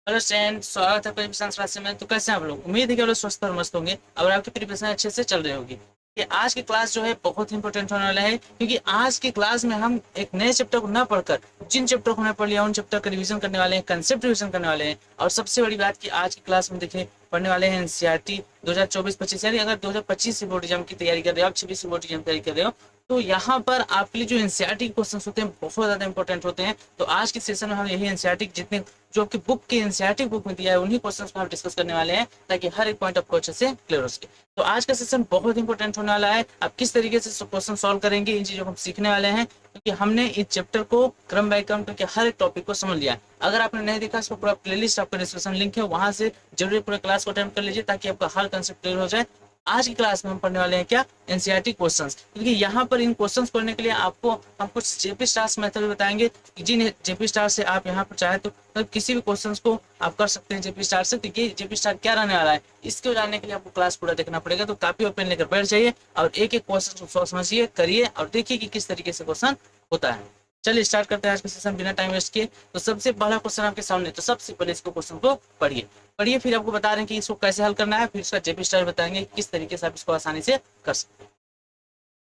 Hello stand, स्वागत है preparation class में। तो कैसे हैं आप लोग? उम्मीद है कि आप लोग स्वस्थ और मस्त होंगे और आपकी प्रिपरेशन अच्छे से चल रही होगी। कि आज की क्लास जो है बहुत इंपॉर्टेंट होने वाला है, क्योंकि आज की क्लास में हम एक नए चैप्टर को ना पढ़कर जिन चैप्टर को हमने पढ़ लिया उन चैप्टर का रिवीजन करने वाले हैं, कंसेप्ट रिवीजन करने वाले हैं। और सबसे बड़ी बात कि आज की क्लास में देखिए पढ़ने वाले हैं एनसीईआरटी 2024-25। यानी अगर 2025 से बोर्ड एग्जाम की तैयारी कर रहे हो, आप 26 से बोर्ड एग्जाम की तैयारी कर रहे हो, तो यहाँ पर आपके लिए जो एनसीईआरटी के क्वेश्चन होते हैं बहुत ज्यादा इंपॉर्टेंट होते हैं। तो आज के सेशन में हम यही एनसीईआरटी जितने जो आपकी बुक के एनसीईआरटी बुक में दिया है उन्हीं क्वेश्चंस को हम डिस्कस करने वाले हैं, ताकि हर एक पॉइंट आपको अच्छे से क्लियर हो सके। तो आज का सेशन बहुत इंपॉर्टेंट होने वाला है। आप किस तरीके से क्वेश्चन सॉल्व करेंगे, इन चीजों को हम सीखने वाले हैं, क्योंकि हमने इस चैप्टर को क्रम बाय क्रम करके हर एक टॉपिक को समझ लिया है। अगर आपने नहीं देखा, इसका पूरा प्लेलिस्ट आपका डिस्क्रिप्शन लिंक है, वहां से जरूर पूरे क्लास को अटेम्प्ट कर लीजिए, ताकि आपका हर कंसेप्ट क्लियर हो जाए। आज की क्लास में हम पढ़ने वाले हैं क्या, एनसीईआरटी क्वेश्चंस। क्योंकि यहाँ पर इन क्वेश्चंस पढ़ने के लिए आपको हम कुछ जेपी स्टार्स मेथड बताएंगे, जिन जेपी स्टार से आप यहाँ पर चाहे तो मतलब किसी भी क्वेश्चंस को आप कर सकते हैं जेपी स्टार से। तो ये जेपी स्टार क्या रहने वाला है, इसको जानने के लिए आपको क्लास पूरा देखना पड़ेगा। तो कॉपी और पेन लेकर बैठ जाइए और एक एक क्वेश्चन को समझिए, करिए और देखिए कि किस तरीके से क्वेश्चन होता है। चलिए स्टार्ट करते हैं आज का सेशन बिना टाइम वेस्ट किए। तो सबसे पहला क्वेश्चन आपके सामने, तो सबसे पहले इसको क्वेश्चन को पढ़िए पढ़िए, फिर आपको बता रहे हैं कि इसको कैसे हल करना है, फिर इसका जेपी स्टार बताएंगे किस तरीके से आप इसको आसानी से कर सकते हैं।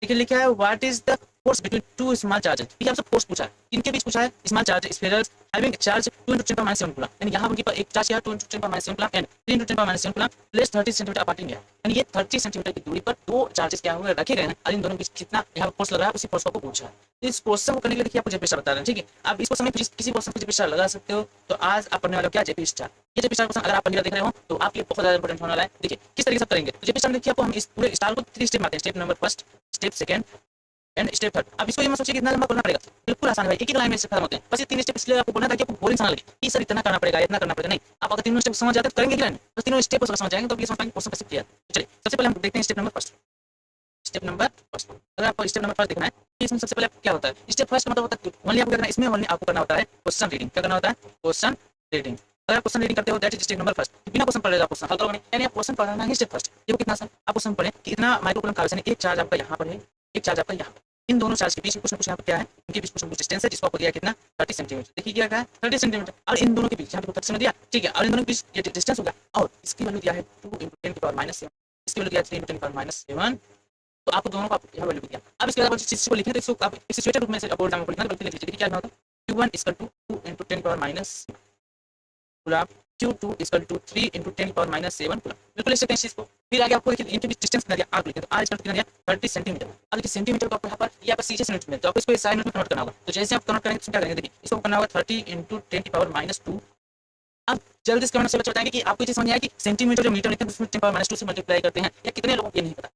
देखिए लिखा है what is the force between two small charges. ठीक है, हमसे फोर्स पूछा है, इनके बीच पूछा है small charge spheres having charge 2 × 10⁻⁷ coulomb. यानी यहाँ पर एक चार्ज है 2 × 10⁻⁷ coulomb and 3 × 10⁻⁷ coulomb place 30 centimetre apart in air. यानी ये 30 सेंटीमीटर की दूरी पर दो चार्जेस क्या हुए रखे गए हैं, और इन दोनों के बीच कितना यहाँ फोर्स लग रहा है, उसी फोर्स को पूछा है। इस क्वेश्चन को करने के लिए देखिए आपको जेपी स्टार बता रहे हैं। ठीक है, आप इसको समय किसी क्वेश्चन को जेपी स्टार लगा सकते हो। तो आज आप पढ़ने वाले हो क्या, जेपी स्टार। ये जेपी स्टार क्वेश्चन अगर आप पहली बार देख रहे हो तो आपके लिए बहुत ज्यादा इंपॉर्टेंट होने वाला है। देखिए किस तरीके से करेंगे। तो जेपी स्टार देखिए आपको हम इस पूरे स्टार को 3 स्टेप मारते हैं। Step number first, step second and step third. अब इसको ये मत सोचिए कितना लंबा करना पड़ेगा, बिल्कुल आसान है भाई, एक एक लाइन में से खत्म होते हैं। बस ये 3 स्टेप इसलिए आपको बोलना ताकि आपको बोरिंग ना लगे कि सर इतना करना पड़ेगा इतना करना पड़ेगा। नहीं, आप अगर तीनों स्टेप समझ जाते तो करेंगे क्या, बस तीनों स्टेप को समझ जाएंगे तो ये समझ पाएंगे क्वेश्चन कैसे किया। चलिए सबसे पहले हम देखते हैं step number first. Step number first, अगर आपको स्टेप नंबर फर्स्ट देखना है कि इसमें सबसे पहले क्या होता है। स्टेप फर्स्ट मतलब होता है ओनली आपको करना है, इसमें ओनली आपको करना होता है क्वेश्चन रीडिंग। क्या करना होता है, क्वेश्चन रीडिंग। अगर आप क्वेश्चन रीडिंग करते हो that is step number first. बिना क्वेश्चन पढ़े क्वेश्चन हल करोगे, यानी आप क्वेश्चन पढ़ना ही स्टेप फर्स्ट। देखो कितना आसान, आप क्वेश्चन पढ़ें कि इतना माइक्रोकूलम का आवेश, एक चार्ज आपका यहाँ पर है, एक चार्ज आपका यहाँ पर। इन दोनों चार्ज के बीच कुछ ना कुछ यहाँ पर क्या है, इनके बीच कुछ ना कुछ डिस्टेंस है, जिसको आपको दिया कितना 30 सेंटीमीटर। देखिए क्या है 30 सेंटीमीटर, और इन दोनों के बीच यहाँ पे 30 दिया। ठीक है, और इन दोनों के बीच ये डिस्टेंस होगा, और इसकी वैल्यू दिया है 2 × 10⁻⁷, इसकी वैल्यू दिया है 3 × 10⁻⁷। तो आपको दोनों का यहाँ वैल्यू दिया। अब इसके बाद चीज को लिखना, तो इसको आप इस सिचुएटेड रूप में से बोर्ड में लिखना, तो लिख लीजिए क्या होगा, q1 = 2 × 10⁻⁻⁷ कूलम, q2 = 3 × 10⁻⁷ कूलम। बिल्कुल लिख सकते हैं इस चीज को। फिर आगे आपको इनके बीच डिस्टेंस कितना दिया आप लिखें, तो r कितना दिया 30 सेंटीमीटर। अब देखिए सेंटीमीटर को आपको यहाँ पर ये आपका सीधे यूनिट में, तो आपको इसको SI यूनिट में कन्वर्ट करना होगा। तो जैसे आप कन्वर्ट करेंगे तो क्या करेंगे, देखिए इसको करना होगा 30 × 10⁻²। अब जल्दी से कमेंट से बताएंगे कि आपको ये समझ आया कि सेंटीमीटर जो मीटर लिखते हैं उसमें 10⁻² से मल्टीप्लाई करते हैं, या कितने लोगों को ये नहीं पता।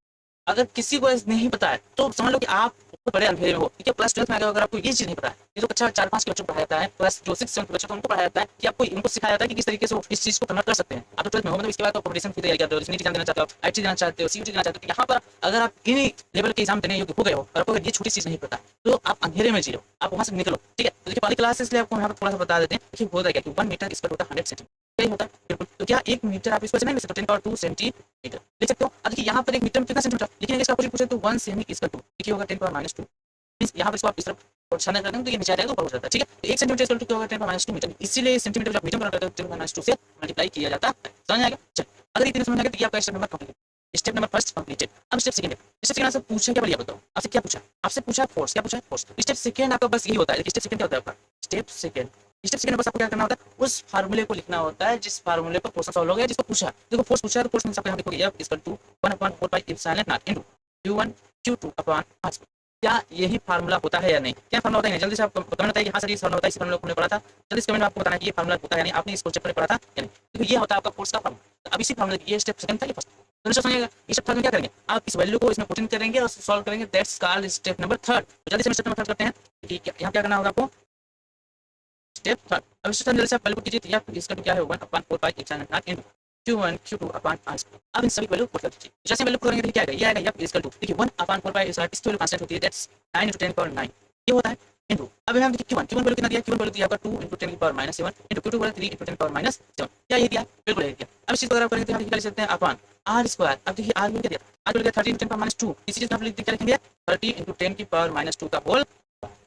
अगर किसी को नहीं पता है तो समझ लो कि आप बहुत बड़े अंधेरे में हो। ठीक है, प्लस 12 में अगर आपको ये चीज नहीं पता है, ये जो कक्षा 4-5 के बच्चों को पढ़ाया जाता है, प्लस जो 6-7 के बच्चों को उनको पढ़ाया जाता है कि आपको इनको सिखाया जाता है कि किस तरीके से वो इस चीज को कन्वर्ट कर सकते हैं। आप तो 12th में हो, मतलब इसके बाद कॉम्पिटिशन की तैयारी करते हो, नीट एग्जाम देना चाहते हो, आईटी देना चाहते हो, सीयूटी देना चाहते हो, तो यहाँ पर अगर आप इन लेवल के एग्जाम देने योग्य हो गए हो और आपको अगर ये छोटी चीज नहीं पता तो आप अंधेरे में जी रहे हो, आप वहां से निकलो। ठीक है, तो देखिए पहली क्लास इसलिए आपको यहाँ पर थोड़ा सा बता देते हैं कि होता क्या कि 1 मीटर इसका होता है 100 सेंटीमीटर। यही होता है बिल्कुल। तो क्या 1 मीटर आप इसको नहीं लिख सकते, 10⁻² सेंटीमीटर लिख सकते हो। अब देखिए यहाँ पर 1 मीटर में कितना सेंटीमीटर, लेकिन इसका अपोजिट पूछे तो 1 सेमी इसका 2 देखिए होगा 10⁻²। यहाँ पर इसको आप इस तरफ छाना करते हैं तो ये नीचे आ जाएगा, ऊपर हो जाता है। ठीक है, तो 1 सेंटीमीटर इसका क्या होगा 10⁻² मीटर, इसीलिए सेंटीमीटर जब मीटर में करते हैं 10⁻² से मल्टीप्लाई किया जाता है। समझ आएगा। चल अगर इतने समझ आ गया तो ये आपका step number complete, step number first completed. अब स्टेप सेकंड है, स्टेप सेकंड आपसे पूछा क्या बढ़िया बताओ, आपसे क्या पूछा, आपसे पूछा फोर्स, क्या पूछा फोर्स। स्टेप सेकंड आपका बस यही होता है। स्टेप सेकंड क्या होता है आपका, स्टेप सेकंड बस आपको क्या करना होता है, उस फार्मूले को लिखना होता है जिस फार्मूले पर क्वेश्चन सॉल्व हो गया, जिसको पूछा। देखो फोर्स पूछा है तो फोर्स में आप यहाँ लिखोगे F = 1/4πε0 q1 q2/r²। क्या यही फार्मूला होता है या नहीं, क्या फार्मूला होता है, जल्दी से आप कमेंट बताइए हाँ सर ये फार्मूला होता है, इस फार्मूला को हमने पढ़ा था। जल्दी से कमेंट में आपको बताना कि ये फार्मूला होता है या नहीं, आपने इसको चैप्टर में पढ़ा था या नहीं। देखो ये होता है आपका फोर्स का फार्मूला। अब इसी फार्मूले ये स्टेप सेकंड था, ये फर्स्ट। तो निश्चय समझिएगा इस स्टेप थर्ड में क्या करेंगे, आप इस वैल्यू को इसमें पुट इन करेंगे और सॉल्व करेंगे, that's called step number third. तो जल्दी से स्टेप नंबर थर्ड करते हैं कि यहाँ क्या करना होगा आपको, स्टेप थर्ड। अब इस जल्दी से आप वैल्यू कीजिए, तो यह इसका क्या है 1/4πε0 q1 q2/r²। अब इन सभी वैल्यू पुट कर दीजिए। जैसे वैल्यू पुट करेंगे तो क्या आएगा, ये आएगा F = देखिए 1/4πε0 इसकी वैल्यू कांस्टेंट होती है, दैट्स 9 × 10⁻9 ये होता है इनटू। अब हम देखिए q1 वैल्यू कितना दिया, q1 वैल्यू दिया आपका 2 × 10⁻7 इनटू q2 वैल्यू 3 × 10⁻7। क्या ये दिया, बिल्कुल ये दिया। अब इस चीज को अगर आप करेंगे तो हम लिख सकते हैं अपॉन r²। अब देखिए r क्या दिया, r वैल्यू 13 × 10⁻2, इसी चीज को आप लिख क्या लिखेंगे 30 × 10⁻2 का होल।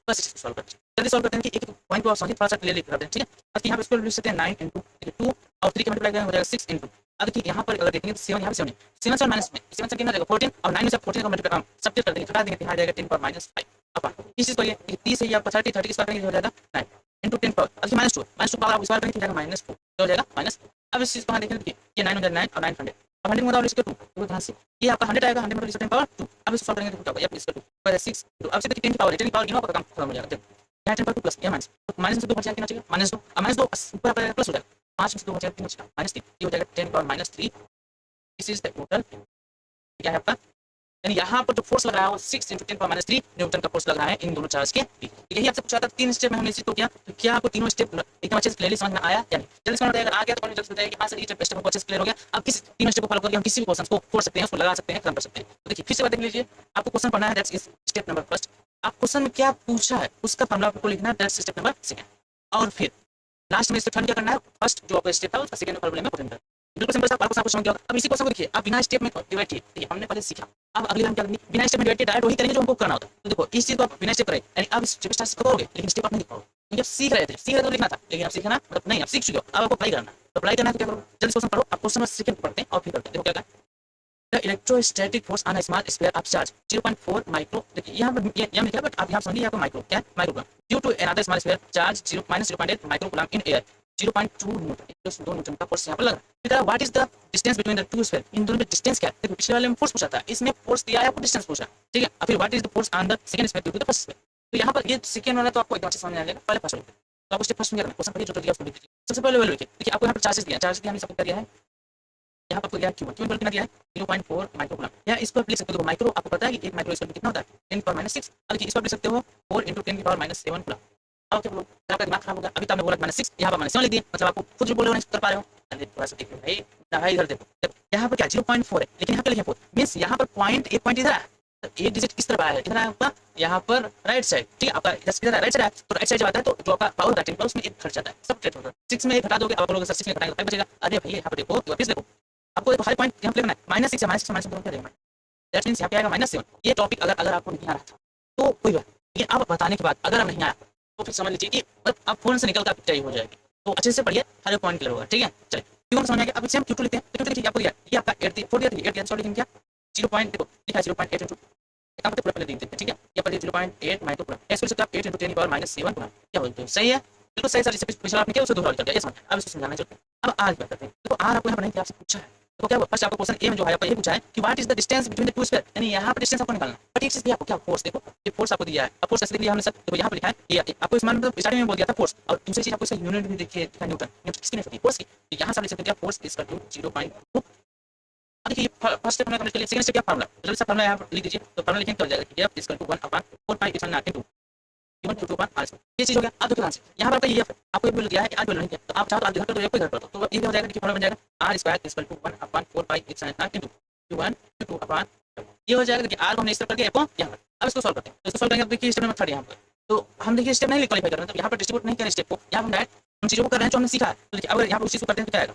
बस इसको सॉल्व कर दीजिए। जल्दी सॉल्व करते हैं कि एक पॉइंट को आप समझिए, थोड़ा सा क्लियरली करते हैं, ठीक है। अब यहाँ पे इसको लिख सकते हैं 9 इंटू 2 और 3 के मल्टीप्लाई करेंगे हो जाएगा 6 इंटू, अब देखिए यहाँ पर अगर देखेंगे तो 7 यहाँ पे 7 है, 7 से माइनस में 7 से कितना जाएगा 14 और 9 में से 14 का मल्टीप्लाई हम सब्ट्रैक्ट कर देंगे, घटा देंगे, यहाँ जाएगा 10 पावर माइनस 5 अपन इस चीज को ये 30 है ये आपका 30 30 स्क्वायर करेंगे हो जाएगा 9 इंटू 10 पावर, अब माइनस 2 पावर आप स्क्वायर करेंगे हो जाएगा -4 हो जाएगा माइनस। अब इस चीज को यहाँ देखेंगे देखिए ये 9 हो जाएगा 9 और 9 100, अब 100 में इसके 2 तो ध्यान से ये आपका 100 आएगा, 100 में इसका 10 पावर 2, अब इसको सॉल्व करेंगे तो क्या होगा, इसका 2 पर 6 तो अब से 10 की पावर 10 की पावर गिनो आपका काम खत्म हो जाएगा। देखो यहाँ 10 पावर 2 प्लस ये माइनस, तो माइनस से 2 बचा कितना चाहिए -2, अब -2 ऊपर आपका प्लस हो जाएगा, 5 में से 2 बचा 3 बचा -3 ये हो जाएगा 10 power -3, this is the total क्या है आपका, यानी यहाँ पर जो फोर्स लग रहा है वो 6 इंटू 10 पावर -3 न्यूटन का फोर्स लग रहा है इन दोनों चार्ज के बीच। यही आपसे पूछा था 3 स्टेप में हमने इसी को किया, तो क्या आपको तीनों स्टेप एकदम अच्छे से क्लियरली समझ में आया या नहीं? जल्दी समझ में आ गया तो जल्दी बताइए कि हाँ सर ये स्टेप हमको अच्छे से क्लियर हो गया। अब किस तीनों स्टेप को फॉलो करके हम किसी भी क्वेश्चन को खोल सकते हैं, उसको लगा सकते हैं, खत्म कर सकते हैं। तो देखिए फिर से बात देख लीजिए, आपको क्वेश्चन पढ़ना है, that's is step number first. आप क्वेश्चन में क्या पूछा है उसका फॉर्मूला आपको लिखना है, दैट्स स्टेप नंबर सेकंड। और फिर लास्ट में स्टेप थर्ड क्या करना है, फर्स्ट जो आपका स्टेप था उसका सेकंड फॉर्मूला में पुट करना है। बिल्कुल सिंपल सा, आपको सब कुछ समझ गया होगा। अब इसी क्वेश्चन को देखिए, आप बिना स्टेप में डिवाइड किए, देखिए हमने पहले सीखा, अब अगले हम क्या करेंगे, बिना स्टेप में डिवाइड किए डायरेक्ट वही करेंगे जो हमको करना होता है। तो देखो इस चीज को आप बिना स्टेप करें, यानी आप स्टेप स्टार्ट करोगे लेकिन स्टेप आप नहीं पाओगे, क्योंकि आप सीख रहे थे तो लिखना था, लेकिन आप सीखना मतलब नहीं, आप सीख चुके हो, अब आपको अप्लाई करना है। तो अप्लाई करना है तो क्या करो, जल्दी क्वेश्चन पढ़ो, आप क्वेश्चन सेकंड पढ़ते हैं और फिर करते हैं। देखो क्या है, the electrostatic force on a small sphere of charge 0.4 micro, देखिए यहाँ पर ये लिखा है बट आप यहाँ समझिए यहाँ पर माइक्रो क्या है, micro due to another small sphere charge 0.8 micro coulomb in air 0.2 newton, 2 newton का फोर्स यहाँ पर लग रहा है। फिर what is the distance between the two sphere, इन दोनों में डिस्टेंस क्या है। देखो पिछले वाले में फोर्स पूछा था, इसमें फोर्स दिया है आपको, डिस्टेंस पूछा, ठीक है। फिर what is the force on the second sphere due to the first sphere, तो यहाँ पर ये सेकंड वाला तो आपको एकदम अच्छे समझ में आ जाएगा, पहले फर्स्ट वाला तो आपको स्टेप फर्स्ट में करना है, क्वेश्चन पढ़िए जो दिया उसको लिख दीजिए। सबसे पहले वाले लिखिए, देखिए आपको यहाँ पर चार्जेस दिया, चार्ज दिया हमने सब कर दिया है, यहाँ पर दिया क्यों कितना दिया है 0.4 माइक्रो कूलम, या इस पर लिख सकते हो माइक्रो, आपको पता है कि 1 माइक्रो स्क्वायर कितना होता है 10 पावर -6, और इस पर लिख सकते हो 4 × 10 की पावर -7 कूलम। अब क्या बोलो, आपका दिमाग खराब होगा, अभी तो आपने बोला -6 यहाँ पर -7 लिख दिए, मतलब आपको खुद जो बोल रहे हो नहीं कर पा रहे हो। अरे थोड़ा सा देखो भाई, भाई इधर देखो, यहाँ पर क्या 0.4 है लेकिन यहाँ पे लिखे 4 मींस यहाँ पर पॉइंट एक पॉइंट इधर है, तो एक डिजिट इस तरफ आया है, इधर आया आपका यहाँ पर राइट साइड, ठीक है। आपका इधर राइट साइड है, तो राइट साइड जब आता है तो जो आपका पावर होता है उसमें एक घट जाता है, सब होता है। 6 में घटा दोगे, आप लोग 6 में घटाएंगे 5 बचेगा। अरे भैया यहाँ पर देखो, वापस देखो, आपको देखो हर पॉइंट यहाँ पे लिखना है -6 या -6 -2 क्या देगा, दैट मींस यहाँ पे आएगा -7। ये टॉपिक अगर आपको नहीं आ रहा था तो कोई बात, ये अब बताने के बाद अगर नहीं आया तो फिर समझ लीजिए कि मतलब आप फोन से निकल कर पिटाई हो जाएगी। तो अच्छे से पढ़िए, हर एक पॉइंट क्लियर होगा, ठीक है। चलिए क्यों समझ में आ गया, अब सेम Q2 लिखते हैं, तो Q2 लिखिए, आपको दिया ये आपका 8 4 दिया 8 दिया, सॉरी लिखेंगे क्या 0 पॉइंट देखो लिखा है 0.8 इंटू काम करते पूरा पहले लिख देते हैं, ठीक है। ये पर 0.8 माइक्रो कूलम, ऐसे बोल सकते हैं आप 8 × 10 की पावर -7 कूलम, क्या बोलते हो, सही है, बिल्कुल सही सर। इससे पिछला आपने क्या उसे दोहरा कर दिया, ये समझ। अब इसको समझाना चलते हैं, अब आज बात करते हैं। देखो आज आपको यहाँ पर नहीं कि आपसे पूछा है, तो क्या फर्स्ट आपको क्वेश्चन ए में जो है आपको ये पूछा है कि what is the distance between the two sphere, यानी यहाँ पर डिस्टेंस आपको निकालना है। बट एक चीज दिया आपको क्या, फोर्स देखो, ये फोर्स आपको दिया है, अब फोर्स कैसे दिया हमने सर, देखो यहाँ पर लिखा है ये आपको इस मान मतलब स्टार्टिंग में बोल दिया था फोर्स, और दूसरी चीज आपको इसका यूनिट भी देखिए लिखा है न्यूटन, न्यूटन किसकी यूनिट होती है फोर्स की, तो यहाँ से लिख सकते हैं फोर्स इज इक्वल टू 0.2। अब देखिए फर्स्ट स्टेप हमने कंप्लीट कर लिया, सेकंड स्टेप क्या फार्मूला, जल्दी से फार्मूला यहाँ पर लिख दीजिए। तो फार्मूला लिखेंगे क्या हो जाएगा, F is equal to 1/4 pi epsilon naught into 1/2 ये चीज हो गया। अब देखो ध्यान से यहाँ पर आपका ये आपको बोल दिया है कि आज बोल नहीं किया, तो आप चाहो तो आज घर पर तो कोई घर पर तो ये हो जाएगा कि फार्मूला बन जाएगा r square is equal to 1/4 pi epsilon naught into 1/2 ये हो जाएगा कि r को हमने इस तरह करके f को यहाँ पर। अब इसको सॉल्व करते हैं, तो इसको सॉल्व करेंगे, देखिए स्टेप नंबर 3 यहाँ पर, तो हम देखिए स्टेप नहीं क्वालीफाई कर रहे हैं, तो यहाँ पर डिस्ट्रीब्यूट नहीं करें स्टेप को, यहाँ हम डायरेक्ट उन चीजों को कर रहे हैं जो हमने सीखा है। तो देखिए अगर यहाँ पर उस चीज को करते हैं तो क्या आएगा,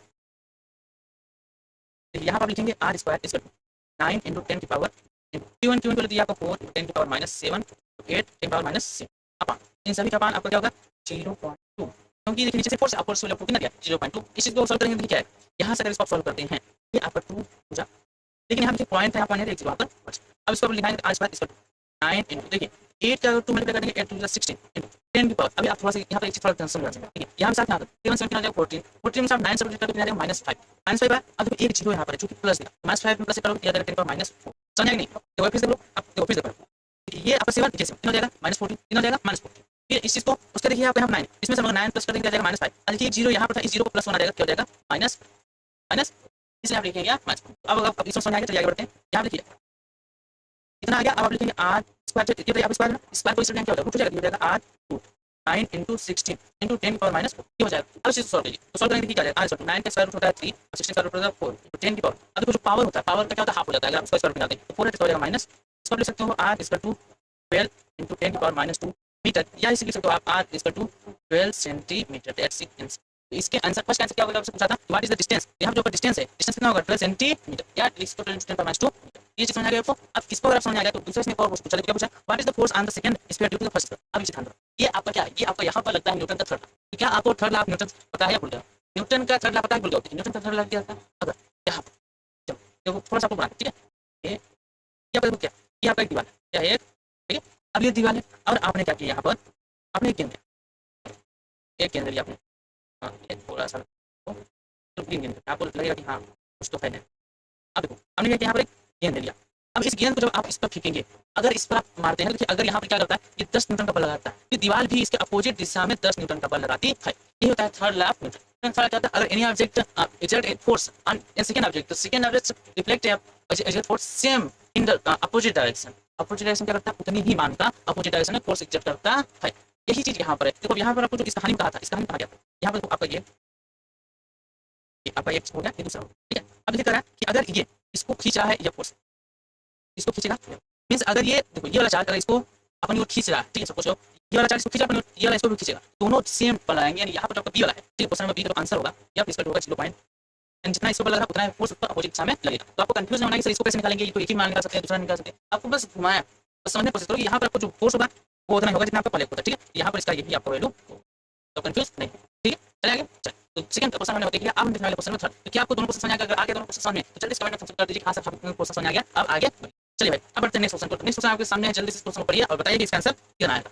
यहाँ पर लिखेंगे r square is equal to 9 × 10 की पावर Q1 को दिया आपको 4 × 10 की पावर -7 8 10 की पावर -6 अपन इन सभी का मान आपका क्या होगा 0.2, क्योंकि देखिए नीचे से फोर्स आपको आपको कितना दिया 0.2। इस चीज को सॉल्व करेंगे तो क्या है, यहाँ से अगर इसको सॉल्व करते हैं ये आपका 2 हो जा, लेकिन यहाँ पे पॉइंट है, यहाँ पॉइंट है, एक चीज वहाँ पर बच। अब इसको लिखाएंगे r square is equal to 9 × देखिए 8 का 2 मल्टीप्लाई करेंगे 8 × 16 × 10 की पावर। अभी आप थोड़ा सा यहाँ पर एक चीज थोड़ा समझ जाएगा, ठीक है। यहाँ पे साथ यहाँ 7 7 कितना आ जाएगा 14 14 में से आप 9 से मल्टीप्लाई करेंगे -5 है। अब देखो एक जीरो यहाँ पर है जो कि प्लस दिया, -5 में प्लस करोगे क्या जाएगा 10 पावर -4, समझ नहीं। तो फिर से देखो, अब देखो फिर से ये आपका 7 जैसे कितना हो जाएगा -14 कितना हो जाएगा -14। फिर इस चीज को उसका देखिए आप यहाँ 9 इसमें से हम 9 प्लस कर देंगे क्या जाएगा -5। देखिए एक जीरो यहाँ पर था, इस जीरो को प्लस होना जाएगा क्या हो जाएगा माइनस माइनस, इसलिए आप लिखेंगे माइनस। अब इसमें समझ आएगा, चलिए आगे बढ़ते हैं। यहाँ देखिए कितना आ गया, अब आप लिखेंगे r स्क्वायर, ये तो आप स्क्वायर को इस तरह क्या हो जाएगा, रूट हो जाएगा, ये हो जाएगा r 9 × 16 × 10 की पावर -4 ये हो जाएगा। अब इसे सॉल्व कीजिए, तो सॉल्व करेंगे क्या जाएगा, r 9 का स्क्वायर रूट होता है 3 और 16 का रूट होता है 4 तो 10 की पावर। अब देखो जो पावर होता है, पावर का क्या होता है हाफ हो जाता है, अगर आप इसका स्क्वायर बनाते हैं तो 4 हो जाएगा माइनस, इसको लिख सकते हो r इज इक्वल टू 12 × 10 की पावर -2 मीटर, या इसे लिख सकते हो आप r is equal to 12 centimetre, that's it. तो इसके आंसर फर्स्ट आंसर क्या होगा, आपसे पूछा था व्हाट इज द डिस्टेंस, यहाँ जो डिस्टेंस है, डिस्टेंस कितना होगा 12 सेंटीमीटर या 10⁻²। ये चीज समझ आ गया आपको। अब इसको अगर समझ आ गया तो दूसरे इसमें और पूछा, क्या पूछा, what is the force on the second sphere due to the first sphere. अब इसे ध्यान दो, ये आपका क्या है, ये आपका यहाँ पर लगता है न्यूटन का थर्ड लॉ। तो क्या आपको थर्ड लॉ ऑफ न्यूटन पता है या भूल गए? न्यूटन का थर्ड लॉ पता है, भूल गए? न्यूटन का थर्ड लॉ क्या था, अगर यहाँ पर चलो देखो थोड़ा सा आपको बना, ठीक है, ये आपका क्या, ये आपका एक दीवार है, क्या है, ठीक है। अब ये दीवार है और आपने क्या किया, यहाँ पर आपने एक गेंद, एक गेंद लिया आपने, हाँ थोड़ा सा तो ग्रीन गेंद, आपको लगेगा कि हाँ कुछ तो फायदा है। अब देखो हमने क्या किया, यहाँ पर एक गेंद ले लिया। अब इस गेंद को जब आप इस पर फेंकेंगे, अगर इस पर आप मारते हैं, देखिए अगर यहाँ पर क्या करता है, ये 10 न्यूटन का बल लगाता है, तो दीवार भी इसके अपोजिट दिशा में 10 न्यूटन का बल लगाती है। ये होता है third law of Newton. Third क्या होता है, अगर any object exert a force on a second object, तो second object reflect a force same in the opposite direction। Opposite direction क्या करता है, उतनी ही मान का अपोजिट डायरेक्शन में फोर्स एक्सर्ट करता है। यही चीज यहाँ पर है। देखो यहाँ पर आपको जो इस कहानी में कहा था, इस कहानी में कहा गया, यहाँ पर आपका ये आपका एक हो गया, ये दूसरा हो गया, ठीक है। अब ये कह रहा है कि अगर ये इसको खींच रहा है, ये फोर्स इसको खींचेगा, मींस अगर ये देखो ये वाला चार्ज अगर इसको अपन को खींच रहा है, ठीक है, सपोज ये वाला चार्ज इसको खींचा, अपन ये वाला इसको भी खींचेगा, दोनों सेम बल आएंगे। यानी यहाँ पर आपका बी वाला है, ठीक है, क्वेश्चन में बी का आंसर होगा या फिजिकल होगा 0 एंड जितना इसको बल लगा उतना फोर्स ऊपर अपोजिट दिशा में लगेगा। तो आपको कंफ्यूज नहीं होना कि सर इसको कैसे निकालेंगे, ये तो एक ही मान निकाल सकते हैं, दूसरा निकाल सकते हैं। आपको बस घुमाया, बस समझने की कोशिश करो कि यहाँ पर आपको जो फोर्स होगा वो उतना ही होगा जितना आपका पहले होता है, ठीक है। यहाँ पर इसका यही आपका वैल्यू, तो कंफ्यूज नहीं, ठीक है। चले आगे, चल तो सेकंड क्वेश्चन मैंने बताया, अब हम देखने वाले क्वेश्चन में थर्ड। तो क्या आपको दोनों क्वेश्चन समझ आ गया? अगर आगे दोनों क्वेश्चन समझ में तो जल्दी से कमेंट में कर दीजिए, हाँ सर आपको क्वेश्चन समझ आ गया। अब आगे चलिए भाई, अब बढ़ते हैं नेक्स्ट क्वेश्चन को। नेक्स्ट क्वेश्चन आपके सामने है, जल्दी से क्वेश्चन को पढ़िए और बताइए कि इसका आंसर क्या आएगा।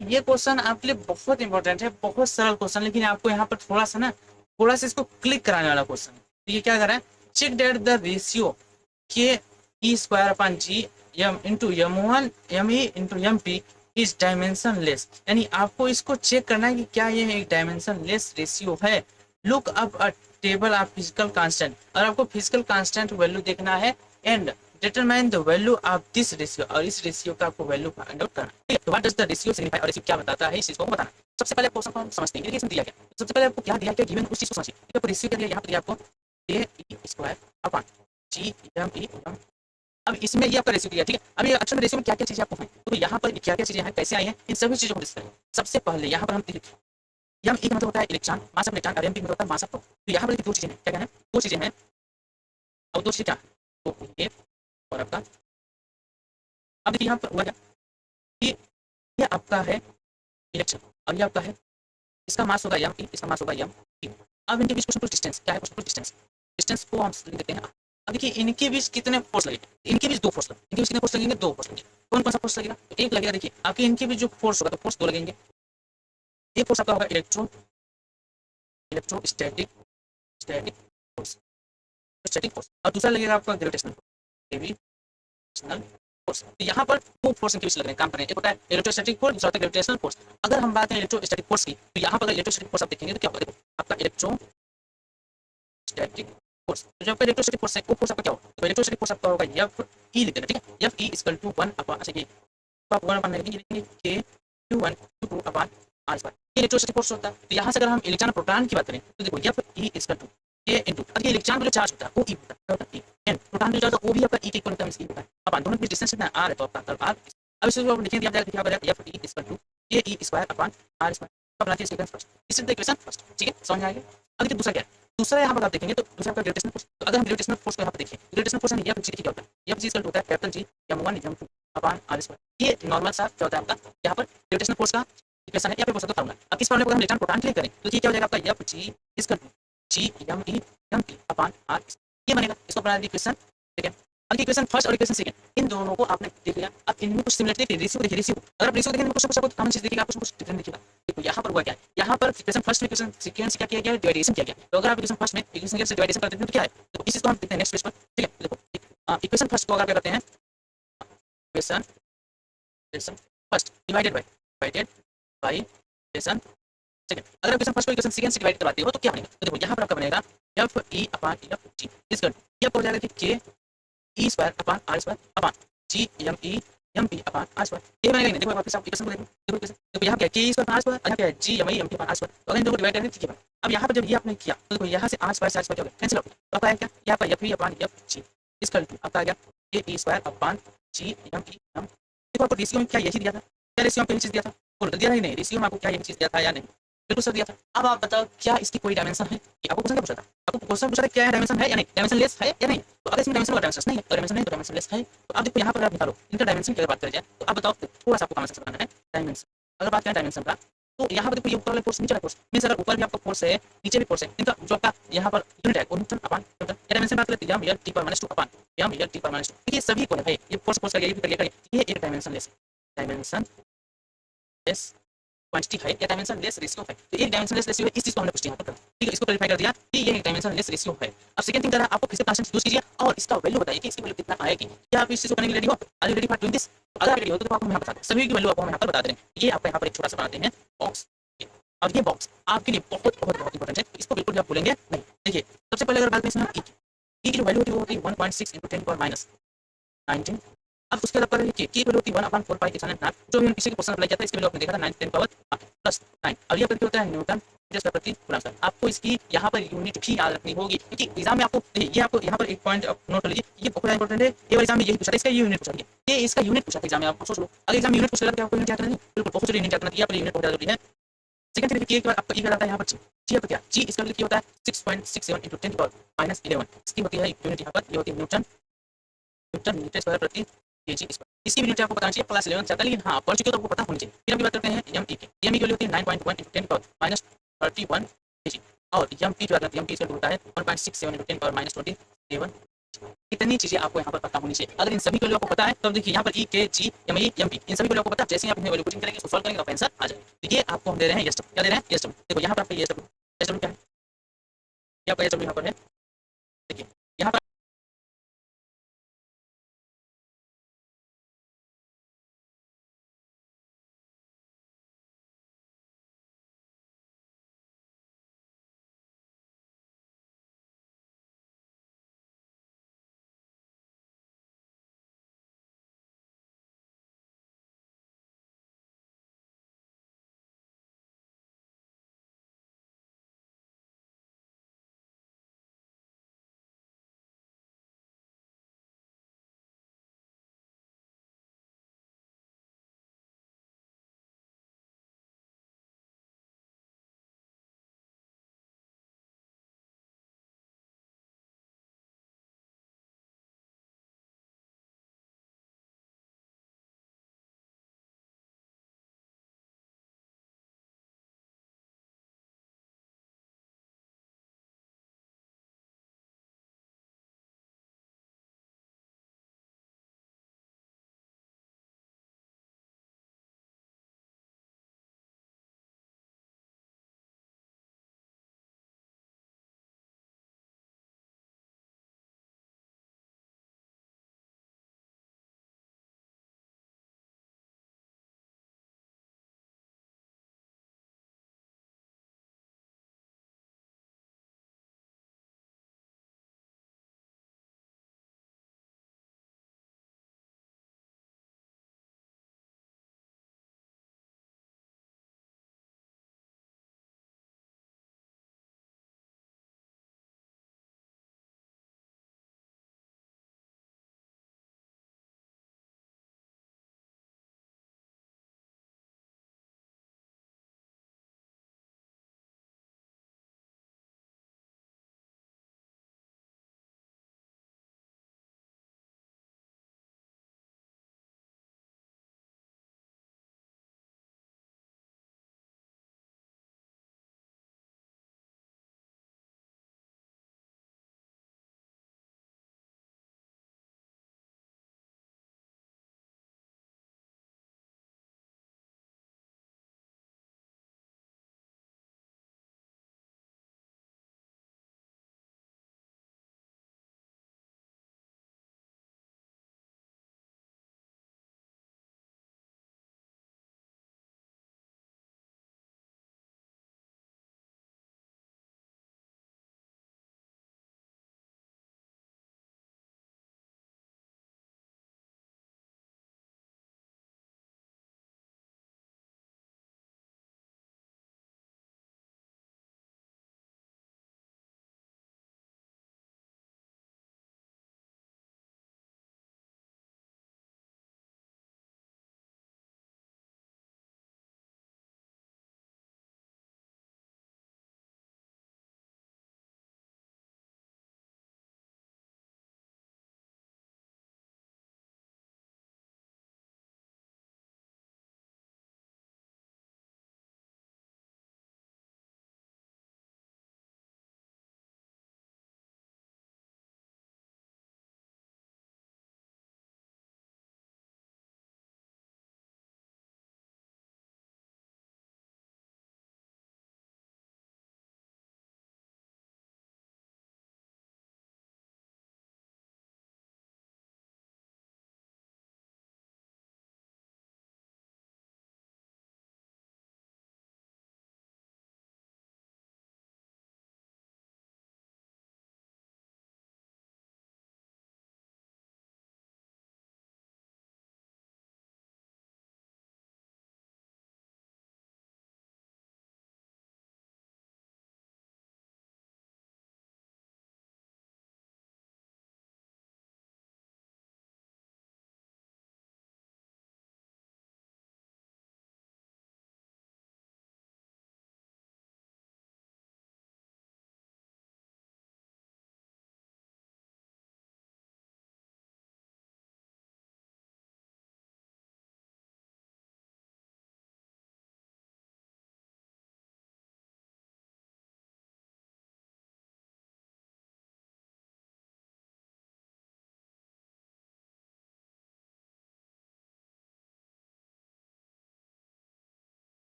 ये क्वेश्चन आपके लिए बहुत इंपॉर्टेंट है, बहुत सरल क्वेश्चन, लेकिन आपको यहाँ पर थोड़ा सा ना, थोड़ा सा इसको क्लिक कराने वाला क्वेश्चन है। तो ये क्या कर रहा है, check date the ratio K E square upon G M into M1 ME into MP is dimensionless. यानी आपको इसको चेक करना है कि क्या ये एक डायमेंशन लेस रेशियो है। Look up a table of physical constant, और आपको फिजिकल कांस्टेंट वैल्यू देखना है and determine the value of this ratio, और इस रेशियो का आपको वैल्यू फाइंड आउट करना है। तो what does the ratio signify, और रेशियो क्या बताता है, इस चीज को बताना। सबसे पहले क्वेश्चन को हम समझते हैं, इसमें दिया क्या, सबसे पहले आपको क्या दिया, क्या गिवन उस चीज को समझिए। देखो रेशियो क्या दिया, यहाँ पर दिया आपको a स्क्वायर अपॉन GME। अब इसमें ये आपका रेशियो दिया, ठीक है। अब ये अच्छा रेशियो में क्या क्या चीजें आपको हैं, तो यहाँ पर क्या क्या चीजें हैं, कैसे आई हैं, इन सभी चीजों को डिस्कस करें। सबसे पहले यहाँ पर हम एम एक मतलब होता है इलेक्ट्रॉन, मास ऑफ इलेक्ट्रॉन, और एमपी मतलब होता है मास ऑफ प्रोटॉन। तो यहाँ पर दो चीजें हैं, क्या क्या है, दो चीजें हैं, और दो चीजें क्या है, तो ये और आपका। अब देखिए यहाँ पर हुआ क्या कि ये आपका है इलेक्ट्रॉन और ये आपका है, इसका मास होगा एम, इसका मास होगा एम। अब इनके बीच कुछ डिस्टेंस क्या है, कुछ डिस्टेंस, डिस्टेंस को हम लिख देते हैं। अब देखिए इनके बीच कितने फोर्स लगेंगे, इनके बीच दो फोर्स लगेंगे, इनके बीच कितने फोर्स लगेंगे, दो फोर्स लगेंगे। कौन कौन सा फोर्स लगेगा, तो एक लगेगा, देखिए आपके इनके बीच जो फोर्स होगा तो फोर्स दो लगेंगे। एक फोर्स आपका होगा electrostatic static force, static force, और दूसरा लगेगा आपका ग्रेविटेशनल ग्रेविटेशनल फोर्स। तो यहाँ पर दो फोर्स के बीच लग रहे हैं, काम कर रहे हैं। एक होता है इलेक्ट्रोस्टैटिक फोर्स, दूसरा होता है ग्रेविटेशनल फोर्स। अगर हम बात करें इलेक्ट्रोस्टैटिक फोर्स की, तो यहाँ पर इलेक्ट्रोस्टैटिक फोर्स आप देखेंगे तो क्या होगा, देखो आपका इलेक्ट्रोस्टैटिक फोर्स, तो जो आपका इलेक्ट्रोस्टैटिक फोर्स है वो फोर्स आपका क्या होगा, तो इलेक्ट्रोस्टैटिक फोर्स आपका होगा एफ ई लिख देना, ठीक है। F E equal to 1 upon, अच्छा ये तो आप 1 अपॉन लिखेंगे के Q1 Q2 upon R square, ये इलेक्ट्रोस्टैटिक फोर्स होता है। तो यहाँ से अगर हम इलेक्ट्रॉन प्रोटॉन की बात करें तो देखो F E equal to a into, अब ये इलेक्ट्रॉन का जो चार्ज होता है वो ई होता है, क्या होता है, ई। एंड प्रोटॉन का जो चार्ज होता है वो भी आपका ई के इक्वल होता है, ई होता है। अब दोनों के डिस्टेंस कितना है, आर है, तो आपका आर। अब इसको आप लिखेंगे, क्या बनेगा, F E equal to a e square upon are square. अब बनाते हैं equation first, is the equation first, ठीक है, समझ आ गया। अब देखिए दूसरा क्या है, दूसरा यहाँ पर आप देखेंगे तो दूसरा आपका ग्रेविटेशनल फोर्स। तो अगर हम ग्रेविटेशनल फोर्स को यहाँ पर देखें, ग्रेविटेशनल फोर्स एफ जी क्या होता है, एफ जी इक्वल होता है capital G M1 M2 upon R square. ये नॉर्मल सा क्या होता है आपका, यहाँ पर ग्रेविटेशनल फोर्स का इक्वेशन है, या फिर बोल सकते हो फार्मूला। अब इस फार्मूले को हम इलेक्ट्रॉन प्रोटॉन के लिए करें तो ये क्या हो जाएगा आपका, F G equal to GME MP upon R, ये बनेगा। इसको बना दी इक्वेशन, ठीक है। अब इक्वेशन फर्स्ट और इक्वेशन सेकंड इन दोनों को आपने देख लिया। अब इनमें कुछ सिमिलरिटी देखिए, रेशियो देखिए, रेशियो अगर आप रेशियो देखेंगे कुछ कुछ कॉमन चीज देखिएगा, आपको कुछ डिफरेंट दिखेगा। देखो यहाँ पर हुआ क्या है, यहाँ पर इक्वेशन फर्स्ट में इक्वेशन सेकंड से क्या किया गया है, डिवाइडेशन किया गया। तो अगर आप इक्वेशन फर्स्ट में इक्वेशन सेकंड से डिवाइडेशन करते हैं तो क्या है, देखो इस चीज को हम देखते हैं नेक्स्ट पेज पर। ठीक है, देखो इक्वेशन फर्स्ट को अगर क्या करते हैं, equation equation first divided by equation second. अगर इक्वेशन फर्स्ट को इक्वेशन सेकंड से डिवाइड करवाते हो तो क्या बनेगा, तो देखो यहाँ पर आपका बनेगा F E upon F G is equal ये आपको हो जाएगा कि K E square upon are square upon G M P upon are square. ये बनेगा नहीं, देखो वापस आप इक्वेशन को देखो, देखो यहाँ क्या है, k E square upon are square, यहाँ क्या है, G M P upon are square. तो अगर इन दोनों को डिवाइड करेंगे तो क्या बनेगा। अब यहाँ पर जब ये आपने किया तो देखो यहाँ से आर स्क्वायर से आर स्क्वायर क्या हो गया, कैंसिल आउट। तो आपका है क्या, यहाँ पर F E upon F G is equal to आपका आ गया के ई स्क्वायर अपॉन जी एम। देखो आपको रेशियो में क्या यही दिया था, क्या रेशियो में यही चीज दिया था, बोलो दिया ही नहीं, रेशियो में आपको क्या यही चीज दिया था या नहीं, बिल्कुल सर दिया था। अब आप बताओ क्या इसकी कोई डायमेंशन है, कि आपको क्वेश्चन क्या पूछा था, आपको क्वेश्चन पूछा था क्या है डायमेंशन है या नहीं, डायमेंशन लेस है या नहीं। तो अगर इसमें डायमेंशन और डायमेंशन नहीं है तो डायमेंशन नहीं तो डायमेंशन लेस है। तो आप देखो यहाँ पर आप निकालो इनका डायमेंशन की अगर बात करें जाए तो आप बताओ थोड़ा सा आपको कमेंट सेक्शन में बताना है डायमेंशन। अगर बात करें डायमेंशन का तो यहाँ पर देखो ये ऊपर वाला फोर्स नीचे वाला फोर्स मींस अगर ऊपर भी आपका फोर्स है नीचे भी फोर्स है, इनका जो आपका यहाँ पर यूनिट है वो न्यूटन अपॉन न्यूटन। या डायमेंशन बात करते हैं एम टी पर -2 अपॉन एम टी पर -2। देखिए सभी को है भाई, ये फोर्स फोर्स का ये भी करिए, ये एक डायमेंशन लेस क्वांटिटी है या डायमेंशन लेस रेशियो है। तो एक डायमेंशन लेस रेशियो है, इस चीज को हमने पुष्टि यहाँ पर कर दी। ठीक है, इसको क्लैरिफाई कर दिया कि ये एक डायमेंशन लेस रेशियो है। अब सेकंड थिंग जरा आपको फिर से क्वेश्चन यूज कीजिए और इसका वैल्यू बताइए कि इसकी वैल्यू कितना आएगी। क्या आप इस चीज को करने के लिए रेडी हो, are you ready for doing this. अगर आप रेडी हो तो आपको हम यहाँ बता दें, सभी की वैल्यू आपको हम यहाँ पर बता दे रहे हैं। ये आपका यहाँ पर एक छोटा सा बनाते हैं बॉक्स, और ये बॉक्स आपके लिए बहुत बहुत बहुत इंपॉर्टेंट है, इसको बिल्कुल भी आप भूलेंगे नहीं। देखिए सबसे पहले अगर बात करें इसमें ई की जो वैल्यू होती है वो होती है 1.6 × 10⁻19। अब उसके अलावा की वैल्यू होती है 1/4 पाई एप्सिलॉन नॉट, जो भी किसी के क्वेश्चन अप्लाई किया था इसके वैल्यू आपने देखा था 9 10 पावर प्लस 9। अब ये करके होता है न्यूटन मीटर प्रति कूलम्ब। आपको इसकी यहाँ पर यूनिट भी याद रखनी होगी, क्योंकि एग्जाम में आपको ये आपको यहाँ पर एक पॉइंट नोट कर लीजिए, ये बहुत इंपॉर्टेंट है। ये एग्जाम में यही पूछा था, इसका यूनिट पूछा गया, ये इसका यूनिट पूछा था एग्जाम में, आप सोच लो अगर एग्जाम यूनिट पूछेगा तो आपको यूनिट याद करना नहीं, बिल्कुल बहुत यूनिट याद करना, ये यूनिट बहुत जरूरी है। सेकंड थिंग देखिए, एक बार आपका ई आता है यहाँ पर जी आपका क्या, जी इसका क्या होता है 6.67 × 10⁻11। इसकी होती है यूनिट यहाँ पर, ये होती है न्यूटन न्यूटन मीटर स्क्वायर प्रति केजी स्क्वायर। इसकी यूनिट आपको बताना चाहिए क्लास 11 चैप्टर, लेकिन हाँ पढ़ चुके हो तो आपको पता होनी चाहिए। फिर हम बात करते हैं एम ई की, एम ई की होती है 9.1 × 10⁻31 केजी, और एम पी जो आता है एम पी होता है 1.67 × 10⁻27। इतनी चीजें आपको यहाँ पर पता होनी चाहिए। अगर इन सभी वैल्यू आपको पता है तब देखिए यहाँ पर E K G M E M P इन सभी वैल्यू आपको पता है, जैसे ही आप इन्हें वैल्यू पुटिंग करेंगे उसको सॉल्व करेंगे तो आंसर आ जाएगा। तो ये आपको हम दे रहे हैं यस, क्या दे रहे हैं यस। देखो यहाँ पर आपका यस क्या है, ये आपका यस यहाँ पर है, देखिए यहाँ पर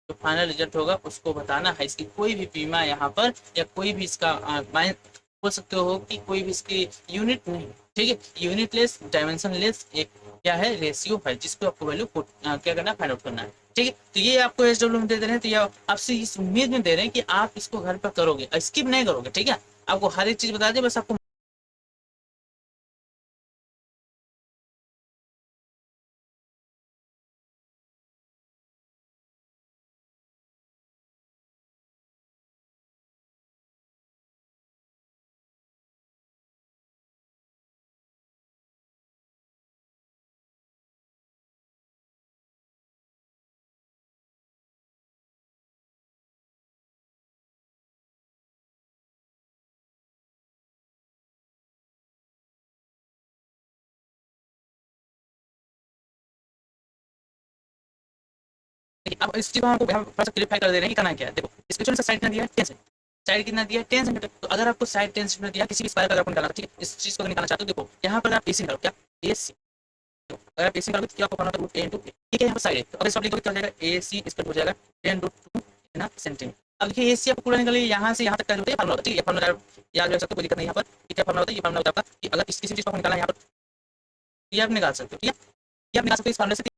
जो फाइनल रिजल्ट होगा उसको बताना है। इसकी कोई भी बीमा यहाँ पर या कोई भी इसका बोल सकते हो कि कोई भी इसकी यूनिट नहीं, ठीक है। यूनिट लेस, डायमेंशन लेस एक क्या है, रेशियो है, जिसको आपको वैल्यू क्या करना है, फाइंड आउट करना है, ठीक है। तो ये आपको एसडब्ल्यू में दे रहे हैं, तो ये आपसे इस उम्मीद में दे रहे हैं कि आप इसको घर पर करोगे, स्किप नहीं करोगे, ठीक है। आपको हर एक चीज बता दें, बस आपको अब इस चीज को आपको थोड़ा सा क्लियरफाई कर दे रहे हैं कि करना क्या है। देखो इस क्वेश्चन में साइड कितना दिया है, 10 साइड कितना दिया है, 10 सेंटीमीटर। तो अगर आपको साइड 10 सेंटीमीटर दिया किसी भी स्क्वायर का अगर आपको निकालना, ठीक है, इस चीज को निकालना चाहते हो, देखो यहाँ पर आप एसी निकालो, क्या एसी, अगर आप एसी निकालोगे तो क्या आपको करना होगा, √a × ठीक है, यहाँ पर साइड है, तो अगर सब लिखोगे तो हो जाएगा एसी इसका हो जाएगा 10√2 ना सेंटीमीटर। अब देखिए एसी आपको पूरा निकालिए, यहाँ से यहाँ तक का जो है फार्मूला होता है, ठीक है, फार्मूला याद रख सकते हो, कोई दिक्कत नहीं। यहाँ पर क्या फार्मूला होता है, ये फार्मूला होता है आपका कि अगर किसी चीज को निकालना है यहाँ पर, ये आप निकाल सकते हो, ठीक है, ये आप निकाल सकते हो इस फार्मूले से।